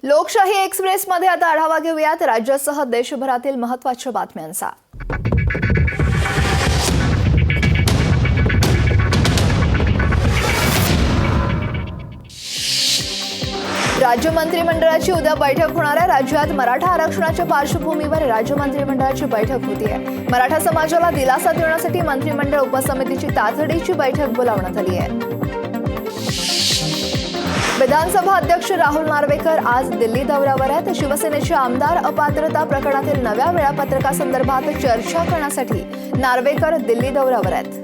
लोकशाही एक्सप्रेसमध्ये आता आढावा घेऊयात राज्यासह देशभरातील महत्त्वाच्या बातम्यांचा। राज्य मंत्रिमंडळाची उद्या बैठक होणार आहे। राज्यात मराठा आरक्षणाच्या पार्श्वभूमीवर राज्य मंत्रिमंडळाची बैठक होती आहे। मराठा समाजाला दिलासा देण्यासाठी मंत्रिमंडळ उपसमितीची तातडीची बैठक बोलावण्यात आली आहे। विधानसभा अध्यक्ष राहुल नार्वेकर आज दिल्ली दौऱ्यावर आहेत। शिवसेनेचे आमदार अपात्रता प्रकरणातील नव्या वेळापत्रकासंदर्भात चर्चा करण्यासाठी नार्वेकर दिल्ली दौऱ्यावर आहेत।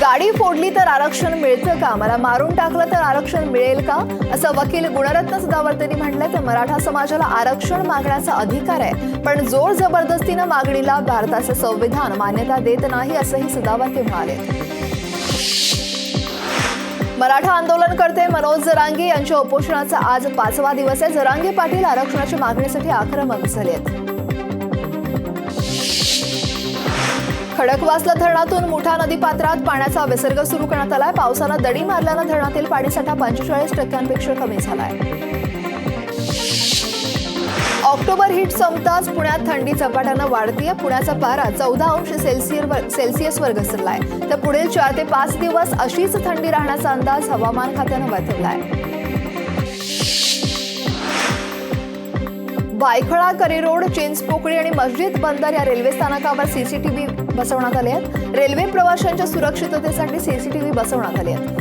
गाडी फोडली तर आरक्षण मिळतं का? मला मारून टाकलं तर आरक्षण मिळेल का? असं वकील गुणरत्न सदावर्तेंनी म्हटलंय। तर मराठा समाजाला आरक्षण मागण्याचा अधिकार आहे, पण जोर जबरदस्तीनं मागणीला भारताचं संविधान मान्यता देत नाही, असंही सदावर्ते म्हणाले। मराठा आंदोलनकर्ते मनोज जरांगे यांच्या उपोषणाचा आज 5वा दिवस आहे। जरांगे पाटील आरक्षणाच्या मागणीसाठी आक्रमक झालेत। खडकवासला धरणातून मुठा नदीपात्रात पाण्याचा विसर्ग सुरू करण्यात आलाय। पावसानं दडी मारल्यानं धरणातील पाणीसाठा 45% कमी झालाय। ऑक्टोबर हीट संपताच पुण्यात थंडी झपाट्यानं वाढतीये। पुण्याचा पारा 14 सेल्सिअसवर घसरलाय। तर पुढील 4 ते 5 दिवस अशीच थंडी राहण्याचा अंदाज हवामान खात्यानं वर्तवलाय। भायखळा, करीरोड, चिंचपोकळी आणि मस्जिद बंदर या रेल्वे स्थानकावर सीसीटीव्ही बसवण्यात आले आहेत। रेल्वे प्रवाशांच्या सुरक्षिततेसाठी सीसीटीव्ही बसवण्यात आले आहेत।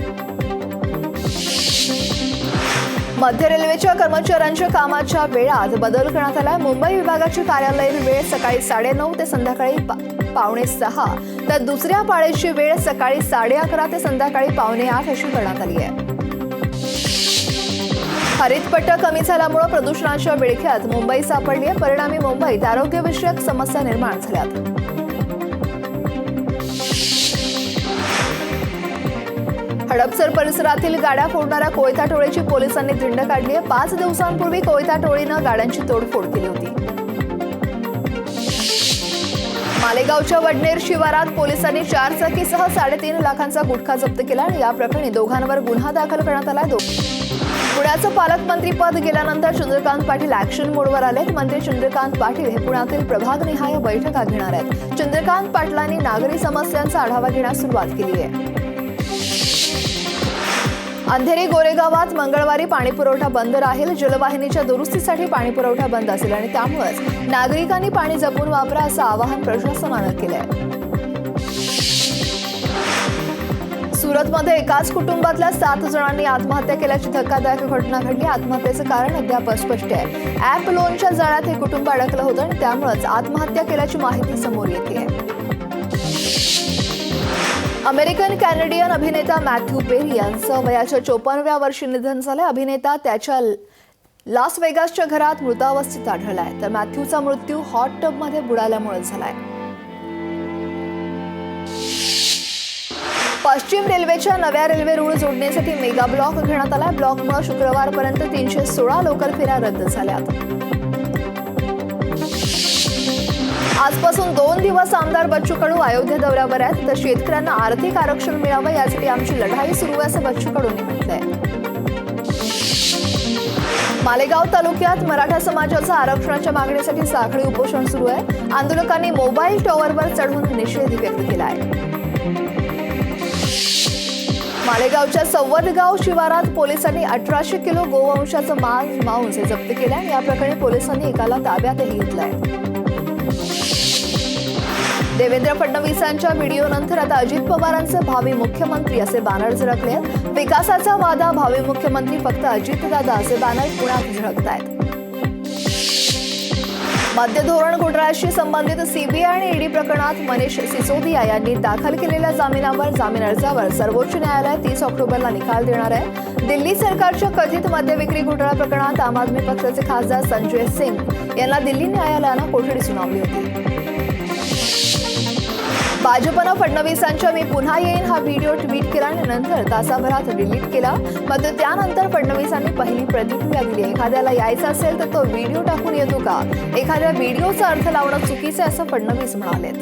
मध्य रेल्वेच्या कर्मचाऱ्यांच्या कामाच्या वेळात बदल करण्यात आला। मुंबई विभागाची कार्यालयीन वेळ सकाळी 9:30 ते संध्याकाळी 5:45, तर दुसऱ्या पाळीची वेळ सकाळी 11:30 ते संध्याकाळी 7:45 अशी करण्यात आली आहे। हरितपट्टा कमी झाल्यामुळे प्रदूषणाच्या विळख्यात मुंबई सापडली आहे। परिणामी मुंबईत आरोग्यविषयक समस्या निर्माण झाल्यात। हडपसर परिसरातील गाड्या फोडणाऱ्या कोयता टोळीची पोलिसांनी धिंड काढली आहे। 5 दिवसांपूर्वी कोयता टोळीनं गाड्यांची तोडफोड केली होती। मालेगावच्या वडनेर शिवारात पोलिसांनी 4 चाकीसह 3.5 लाखांचा गुटखा जप्त केला आणि या प्रकरणी दोघांवर गुन्हा दाखल करण्यात आला। पुण्याचं पालकमंत्रीपद गेल्यानंतर चंद्रकांत पाटील ऍक्शन मोडवर आलेत। मंत्री चंद्रकांत पाटील हे पुण्यातील प्रभागनिहाय बैठका घेणार आहेत। चंद्रकांत पाटलांनी नागरी समस्यांचा आढावा घेण्यास सुरुवात केली आहे। अंधेरी गोरेगावात मंगळवारी पाणीपुरवठा बंद राहील। जलवाहिनीच्या दुरुस्तीसाठी पाणीपुरवठा बंद असेल आणि त्यामुळेच नागरिकांनी पाणी जपून वापरा असं आवाहन प्रशासनानं केलंय। सुरतमध्ये एकाच कुटुंबातल्या 7 जणांनी आत्महत्या केल्याची धक्कादायक घटना घडली। आत्महत्येचं कारण अद्याप अस्पष्ट आहे। ॲप लोनच्या जाळ्यात हे कुटुंब अडकलं होतं आणि त्यामुळेच आत्महत्या केल्याची माहिती समोर येते। अमेरिकन कॅनेडियन अभिनेता मॅथ्यू पेरी यांचं वयाच्या 54व्या वर्षी निधन झालंय। अभिनेता त्याच्या लास वेगासच्या घरात मृतावस्थेत आढळलाय। तर मॅथ्यूचा मृत्यू हॉट टबमध्ये बुडाल्यामुळे झालाय। पश्चिम रेल्वेच्या नव्या रेल्वे रूळ जोडण्यासाठी मेगा ब्लॉक घेण्यात आला। ब्लॉकमुळे शुक्रवारपर्यंत 316 लोकल फेऱ्या रद्द झाल्यात। आजपासून 2 दिवस आमदार बच्चू कडू अयोध्या दौऱ्यावर आहेत। तर शेतकऱ्यांना आर्थिक आरक्षण मिळावं यासाठी आमची लढाई सुरू आहे असं बच्चू कडूंनी म्हटलंय। मालेगाव तालुक्यात मराठा समाजाचं आरक्षणाच्या मागणीसाठी साखळी उपोषण सुरू आहे। आंदोलकांनी मोबाईल टॉवरवर चढून निषेध व्यक्त केला आहे। मालेगावच्या सव्वदगाव शिवारात पोलिसांनी 1800 किलो गोवंशाचं मांस जप्त केलं आणि या प्रकरणी पोलिसांनी एकाला ताब्यातही घेतलंय। देवेंद्र फडणवीसांच्या व्हिडिओनंतर आता अजित पवारांचे भावी मुख्यमंत्री असे बॅनर झळकले आहेत। विकासाचा वादा भावी मुख्यमंत्री फक्त अजितदादा असे बॅनर पुण्यात झळकतायत। मद्य धोरण घोटाळ्याशी संबंधित सीबीआय आणि ईडी प्रकरणात मनीष सिसोदिया यांनी दाखल केलेल्या जामीन अर्जावर सर्वोच्च न्यायालय 30 ऑक्टोबरला निकाल देणार आहे। दिल्ली सरकारच्या कथित मद्य विक्री घोटाळा प्रकरणात आम आदमी पक्षाचे खासदार संजय सिंग यांना दिल्ली न्यायालयानं कोठडी सुनावली होती। भाजपनं फडणवीसांच्या "मी पुन्हा येईन" हा व्हिडिओ ट्विट केला आणि नंतर तासाभरात डिलीट केला। मात्र त्यानंतर फडणवीसांनी पहिली प्रतिक्रिया दिली। एखाद्याला यायचं असेल तर तो व्हिडिओ टाकून येतो का? एखाद्या व्हिडिओचा अर्थ लावणं चुकीचं आहे असं फडणवीस म्हणालेत।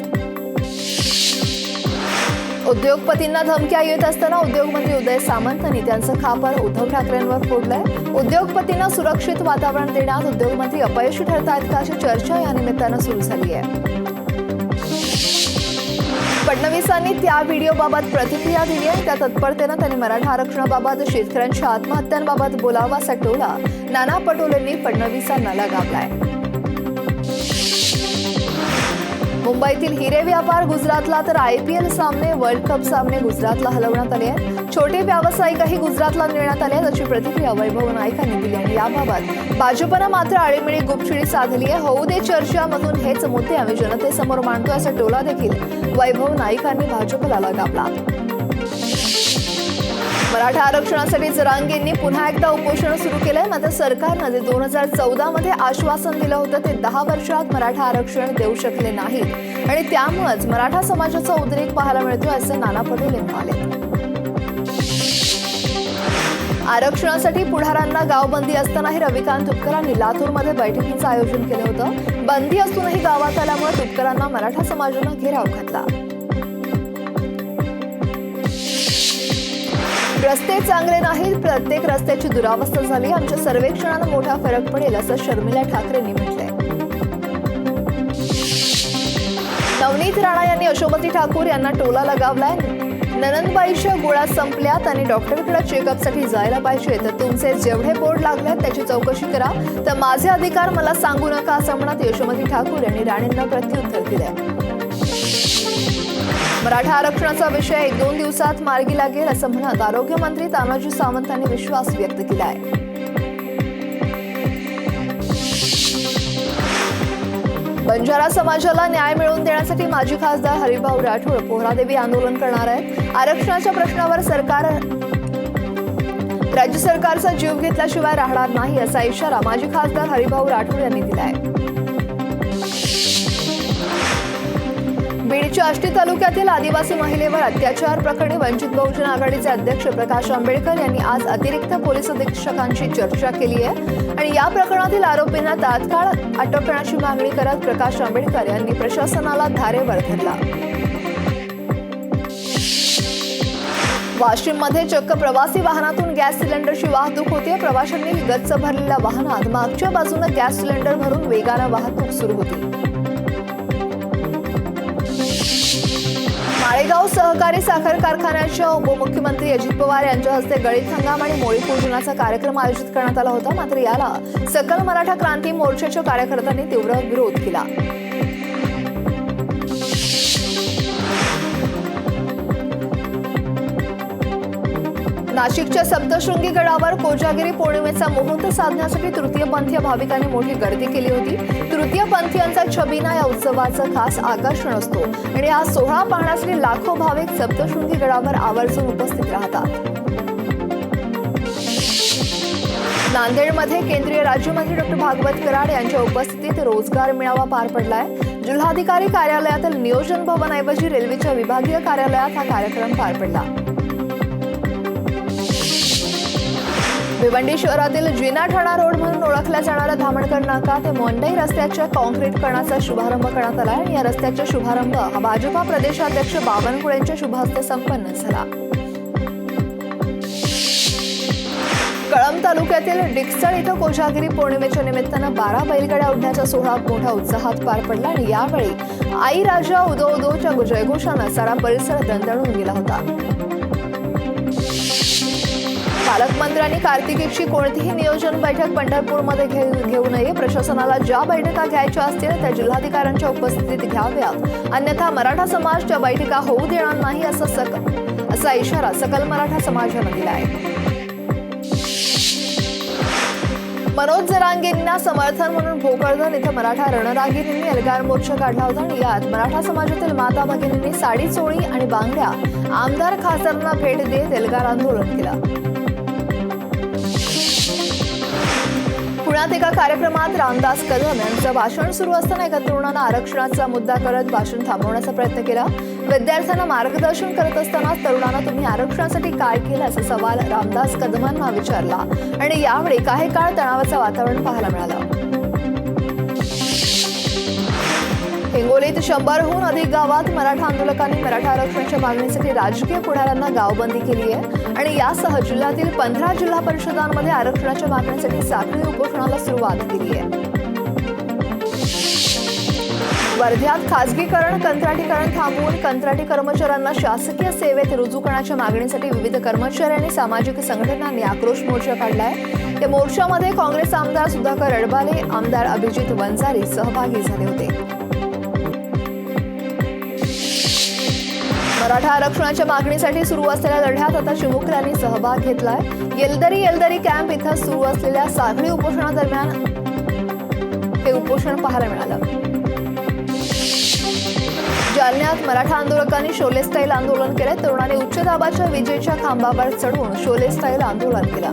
उद्योगपतींना धमक्या येत असताना उद्योगमंत्री उदय सामंतांनी त्यांचं खापर उद्धव ठाकरेंवर फोडलंय. उद्योगपतींना सुरक्षित वातावरण देण्यात उद्योगमंत्री अपयशी ठरतायत का अशी चर्चा या निमित्तानं सुरू झाली आहे. फडणवीसांनी त्या व्हिडिओबाबत प्रतिक्रिया दिली आहे. त्या तत्परतेनं त्यांनी मराठा आरक्षणाबाबत, शेतकऱ्यांच्या आत्महत्यांबाबत बोलावा असा टोला नाना पटोलेंनी फडणवीसांना लगावलाय. मुंबईतील हिरे व्यापार गुजरातला तर IPL सामने, वर्ल्ड कप सामने गुजरातला हलवण्यात आले आहेत. छोटे व्यावसायिकही गुजरातला नेण्यात आले आहेत अशी प्रतिक्रिया वैभव नाईकांनी दिली आणि याबाबत भाजपनं मात्र आळीमिळी गुपचिडी साधली आहे. होऊ दे चर्चामधून हेच मुद्दे आम्ही जनतेसमोर मांडतो असा टोला देखील वैभव नाईकांनी भाजपला लगावला. मराठा आरक्षणासाठी जरांगेंनी पुन्हा एकदा उपोषण सुरू केलंय. मात्र सरकारनं जे 2014 मध्ये आश्वासन दिलं होतं ते 10 वर्षात मराठा आरक्षण देऊ शकले नाहीत आणि त्यामुळेच मराठा समाजाचा उद्रेक पाहायला मिळतो असं नाना पटोले म्हणाले. आरक्षणासाठी पुढाऱ्यांना गावबंदी असतानाही रविकांत तुपकरांनी लातूरमध्ये बैठकीचं आयोजन केलं होतं. बंदी असूनही गावात आल्यामुळे तुपकरांना मराठा समाजानं घेराव घातला. रस्ते चांगले नाहीत, प्रत्येक रस्त्याची दुरावस्था झाली. आमच्या सर्वेक्षणानं मोठा फरक पडेल असं शर्मिला ठाकरेंनी म्हटलंय. नवनीत राणा यांनी यशोमती ठाकूर यांना टोला लगावलाय. ननंदबाईच्या गोळ्या संपल्या, त्यांनी डॉक्टरकडे चेकअपसाठी जायला पाहिजे, तर तुमचे जेवढे बोर्ड लागले त्याची चौकशी करा, तर माझे अधिकार मला सांगू नका असं म्हणत यशोमती ठाकूर यांनी राणेंना प्रत्युत्तर दिलंय. मराठा आरक्षणाचा विषय 1-2 दिवसात मार्गी लागेल असं म्हणत आरोग्यमंत्री तानाजी सावंतांनी विश्वास व्यक्त केलाय. बंजारा समाजाला न्याय मिळवून देण्यासाठी माजी खासदार हरिभाऊ राठोड पोहरादेवी आंदोलन करणार आहेत. आरक्षणाच्या प्रश्नावर राज्य सरकारचा जीव घेतल्याशिवाय राहणार नाही असा इशारा माजी खासदार हरिभाऊ राठोड यांनी दिलाय. बीडच्या आष्टी तालुक्यातील आदिवासी महिलेवर अत्याचार प्रकरणी वंचित बहुजन आघाडीचे अध्यक्ष प्रकाश आंबेडकर यांनी आज अतिरिक्त पोलीस अधीक्षकांशी चर्चा केली आहे आणि या प्रकरणातील आरोपींना तात्काळ अटक करण्याची मागणी करत प्रकाश आंबेडकर यांनी प्रशासनाला धारेवर धरला. वाशिममध्ये चक्क प्रवासी वाहनातून गॅस सिलेंडरची वाहतूक होती. प्रवाशांनी गच्च भरलेल्या वाहनात मागच्या बाजूने गॅस सिलेंडर भरून वेगानं वाहतूक सुरू होती. माळेगाव सहकारी साखर कारखान्याच्या उपमुख्यमंत्री अजित पवार यांच्या हस्ते गळीत हंगाम आणि मोळी पूजनाचा कार्यक्रम आयोजित करण्यात आला होता. मात्र याला सकल मराठा क्रांती मोर्चाच्या कार्यकर्त्यांनी तीव्र विरोध केला. नाशिकच्या सप्तशृंगी गडावर कोजागिरी पौर्णिमेचा मुहूर्त साधण्यासाठी तृतीयपंथीय भाविकांनी मोठी गर्दी केली होती. तृतीयपंथीयांचा छबिना या उत्सवाचं खास आकर्षण असतो आणि हा सोहळा पाहण्यासाठी लाखो भाविक सप्तशृंगी गडावर आवर्जून उपस्थित राहतात. नांदेडमध्ये केंद्रीय राज्यमंत्री डॉ. भागवत कराड यांच्या उपस्थितीत रोजगार मेळावा पार पडलाय. जिल्हाधिकारी कार्यालयातील नियोजन भवनऐवजी रेल्वेच्या विभागीय कार्यालयात हा कार्यक्रम पार पडला. भिवंडी शहरातील जिना-ठाणा रोड म्हणून ओळखल्या जाणाऱ्या धामणकर नाका ते मोंडई रस्त्याच्या कॉन्क्रीटकरणाचा शुभारंभ करण्यात आला आणि या रस्त्याचा शुभारंभ हा भाजपा प्रदेशाध्यक्ष बावनकुळे यांच्या शुभहस्ते संपन्न झाला. कळंब तालुक्यातील डिकसळ इथं कोजागिरी पौर्णिमेच्या निमित्तानं 12 बैलगाड्या ओढण्याचा सोहळा मोठ्या उत्साहात पार पडला आणि यावेळी आई राजा उदो उदोच्या जयघोषानं सारा परिसर दणदणून गेला होता. पालकमंत्र्यांनी कार्तिकीची कोणतीही नियोजन बैठक पंढरपूरमध्ये घेऊ नये. प्रशासनाला ज्या बैठका घ्यायच्या असतील त्या जिल्हाधिकाऱ्यांच्या उपस्थितीत घ्याव्यात, अन्यथा मराठा समाज त्या बैठका होऊ देणार नाही असा इशारा सकल मराठा समाजानं दिला आहे. मनोज जरांगेंना समर्थन म्हणून भोकरदन इथं मराठा रणरागिरींनी एल्गार मोर्चा काढला होता आणि यात मराठा समाजातील माता भगिनींनी साडी चोळी आणि बांगड्या आमदार खासदारांना भेट देत एल्गार आंदोलन केलं. पुण्यात एका कार्यक्रमात रामदास कदम यांचं भाषण सुरू असताना एका तरुणानं आरक्षणाचा मुद्दा करत भाषण थांबवण्याचा प्रयत्न केला. विद्यार्थ्यांना मार्गदर्शन करत असताना तरुणानं तुम्ही आरक्षणासाठी काय केलं असा सवाल रामदास कदमांना विचारला आणि यावेळी काही काळ तणावाचं वातावरण पाहायला मिळालं. हिंगोलीत 100हून अधिक गावात मराठा आंदोलकांनी मराठा आरक्षणाच्या मागणीसाठी राजकीय पुढाऱ्यांना गावबंदी केली आहे आणि यासह जिल्ह्यातील 15 जिल्हा परिषदांमध्ये आरक्षणाच्या मागणीसाठी साखळी उपोषणाला सुरुवात केली आहे. वर्ध्यात खासगीकरण कंत्राटीकरण थांबवून कंत्राटी कर्मचाऱ्यांना शासकीय सेवेत रुजू करण्याच्या मागणीसाठी विविध कर्मचाऱ्यांनी सामाजिक संघटनांनी आक्रोश मोर्चा काढलाय. या मोर्चामध्ये काँग्रेस आमदार सुधाकर अडबाले, आमदार अभिजित वंजारी सहभागी झाले होते. मराठा आरक्षणाच्या मागणीसाठी सुरू असलेल्या लढ्यात आता चिमुकल्यांनी सहभाग घेतलाय. येलदरी कॅम्प इथं सुरू असलेल्या साखळी उपोषणादरम्यान हे उपोषण पाहायला मिळालं. जालन्यात मराठा आंदोलकांनी शोले स्टाईल आंदोलन केले. तरुणांनी उच्च दाबाच्या विजेच्या खांबावर चढून शोले स्टाईल आंदोलन केलं.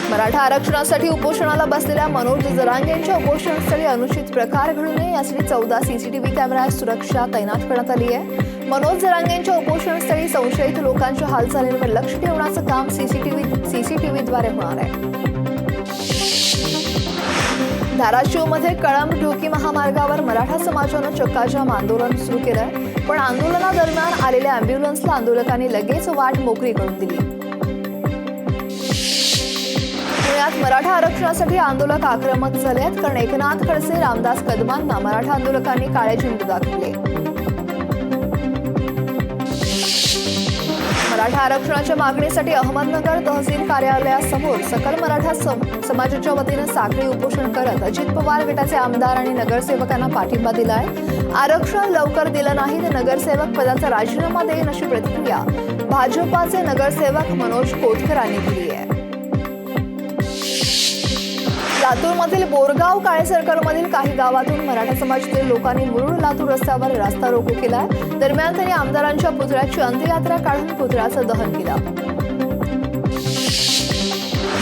मराठा आरक्षणासाठी उपोषणाला बसलेल्या मनोज जरांगेंच्या उपोषणस्थळी अनुचित प्रकार घडू नये यासाठी 14 सीसीटीव्ही कॅमेरा सुरक्षा तैनात करण्यात आली आहे. मनोज जरांगेंच्या उपोषणस्थळी संशयित लोकांच्या हालचालींवर लक्ष ठेवण्याचं काम सीसीटीव्हीद्वारे होणार आहे. धाराशिवमध्ये कळंब ढोकी महामार्गावर मराठा समाजानं चक्काजाम आंदोलन सुरू केलंय. पण आंदोलनादरम्यान आलेल्या अँब्युलन्सला आंदोलकांनी लगेच वाट मोकळी करून दिली. पुण्यात मराठा आरक्षणासाठी आंदोलक आक्रमक झाले आहेत कारण एकनाथ खडसे, रामदास कदमांना मराठा आंदोलकांनी काळे झेंडे दाखवले. मराठा आरक्षणाच्या मागणीसाठी अहमदनगर तहसील कार्यालयासमोर सकल मराठा समाजाच्या वतीनं साखळी उपोषण करत अजित पवार गटाचे आमदार आणि नगरसेवकांना पाठिंबा दिलाय. आरक्षण लवकर दिलं नाही तर नगरसेवक पदाचा राजीनामा देईन अशी प्रतिक्रिया भाजपाचे नगरसेवक मनोज कोतकरांनी दिली आहे. लातूरमधील बोरगाव काळे सर्कलमधील काही गावातून मराठा समाजातील लोकांनी मुरुड लातूर रस्त्यावर रास्ता रोको केला. दरम्यान त्यांनी आमदारांच्या पुतळ्याची अंत्ययात्रा काढून पुतळ्याचं दहन केलं.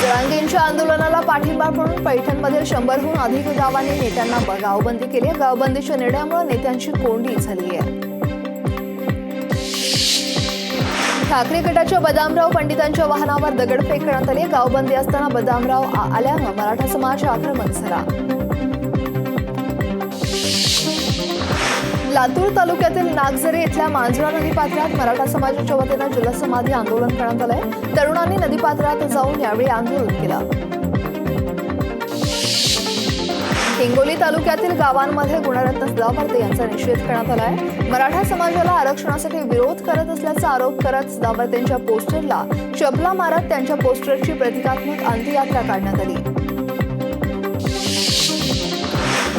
जरांगेंच्या आंदोलनाला पाठिंबा म्हणून पैठणमधील 100हून अधिक गावांनी नेत्यांना गावबंदी केली. गावबंदीच्या निर्णयामुळे नेत्यांची कोंडी झाली आहे. ठाकरे गटाच्या बदामराव पंडितांच्या वाहनावर दगडफेक करण्यात आली. गावबंदी असताना बदामराव आल्यानं मराठा समाज आक्रमक झाला. लातूर तालुक्यातील नागझरी इथल्या मांजरा नदीपात्रात मराठा समाजाच्या वतीनं जलसमाधी आंदोलन करण्यात आलंय. तरुणांनी नदीपात्रात जाऊन यावेळी आंदोलन केलं. हिंगोली तालुक्यातील गावांमध्ये गुणरत्न सदावर्ते यांचा निषेध करण्यात आलाय. मराठा समाजाला आरक्षणासाठी विरोध करत असल्याचा आरोप करत सदावर्तेंच्या पोस्टरला चपला मारत त्यांच्या पोस्टरची प्रतिकात्मक अंत्ययात्रा काढण्यात आली.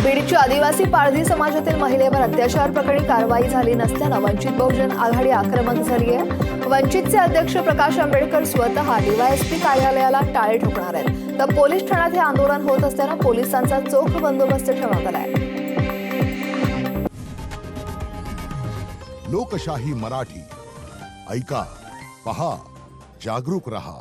बीडच्या आदिवासी पारधी समाजातील महिलेवर अत्याचार प्रकरणी कारवाई झाली नसल्यानं वंचित बहुजन आघाडी आक्रमक झाली आहे. वंचितचे अध्यक्ष प्रकाश आंबेडकर स्वतः डीवायएसपी कार्यालयाला टाळे ठोकणार आहेत तर पोलीस ठाण्यात हे आंदोलन होत असताना पोलिसांचा चोख बंदोबस्त ठेवण्यात आलाय. लोकशाही मराठी ऐका, पहा, जागरूक रहा.